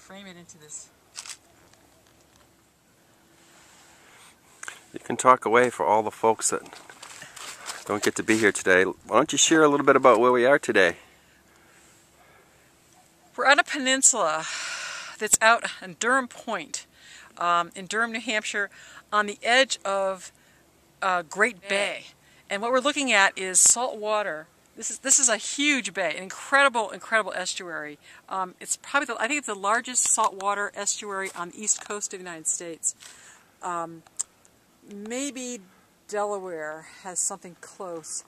frame it into this. You can talk away for all the folks that don't get to be here today. Why don't you share a little bit about where we are today? We're on a peninsula that's out on Durham Point in Durham, New Hampshire, on the edge of Great Bay. And what we're looking at is salt water. This is a huge bay, an incredible estuary. It's probably I think it's the largest saltwater estuary on the east coast of the United States. Maybe Delaware has something close.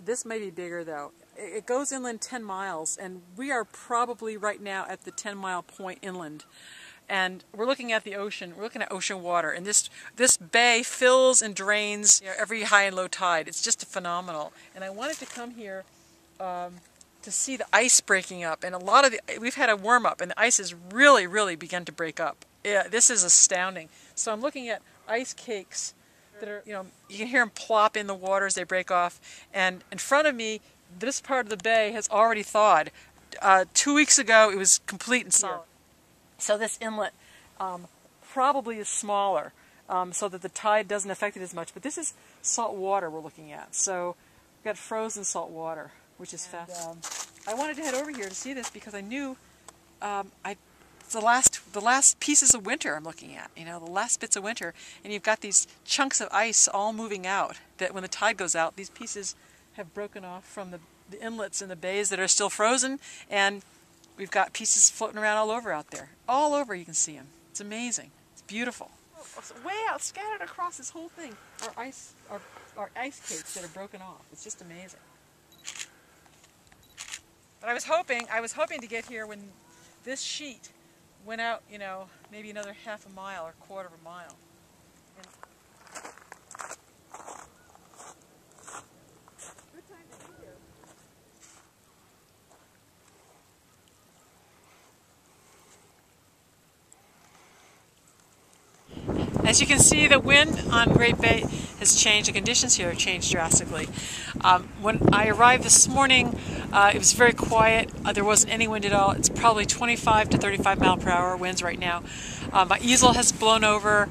This may be bigger though. It goes inland 10 miles, and we are probably right now at the 10-mile point inland. And we're looking at the ocean. We're looking at ocean water, and this bay fills and drains, you know, every high and low tide. It's just phenomenal. And I wanted to come here to see the ice breaking up. And we've had a warm up, and the ice has really begun to break up. Yeah, this is astounding. So I'm looking at ice cakes that are, you know, you can hear them plop in the water as they break off. And in front of me, this part of the bay has already thawed. 2 weeks ago, it was complete and solid. So this inlet probably is smaller, so that the tide doesn't affect it as much. But this is salt water we're looking at. So we've got frozen salt water, which is fascinating. I wanted to head over here to see this because I knew the last pieces of winter I'm looking at. You know, the last bits of winter, and you've got these chunks of ice all moving out. That when the tide goes out, these pieces have broken off from the inlets and the bays that are still frozen, and we've got pieces floating around all over out there. All over you can see them. It's amazing. It's beautiful. Way out, scattered across this whole thing, are ice cakes that are broken off. It's just amazing. But I was hoping to get here when this sheet went out, you know, maybe another half a mile or quarter of a mile. And good time to be here. As you can see, the wind on Great Bay has changed. The conditions here have changed drastically. When I arrived this morning, it was very quiet. There wasn't any wind at all. It's probably 25 to 35 mile per hour winds right now. My easel has blown over.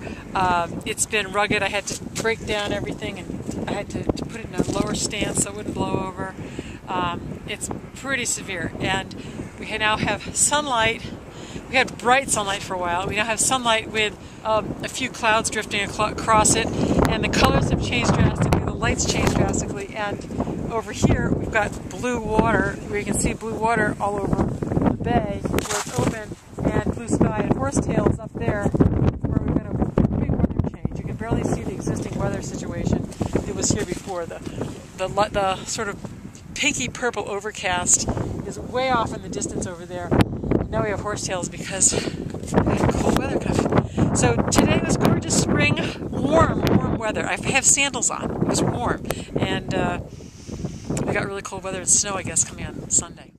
It's been rugged. I had to break down everything, and I had to put it in a lower stance so it wouldn't blow over. It's pretty severe, and we now have sunlight. We had bright sunlight for a while. We now have sunlight with a few clouds drifting across it, and the colors have changed drastically, the lights changed drastically, and over here we've got blue water, where you can see blue water all over the bay where it's open, and blue sky, and horsetails up there where we've got a big weather change. You can barely see the existing weather situation that was here before. The sort of pinky purple overcast is way off in the distance over there. Now we have horsetails because cold weather coming. So today was gorgeous spring, warm weather. I have sandals on. It was warm, and we got really cold weather and snow, I guess, coming on Sunday.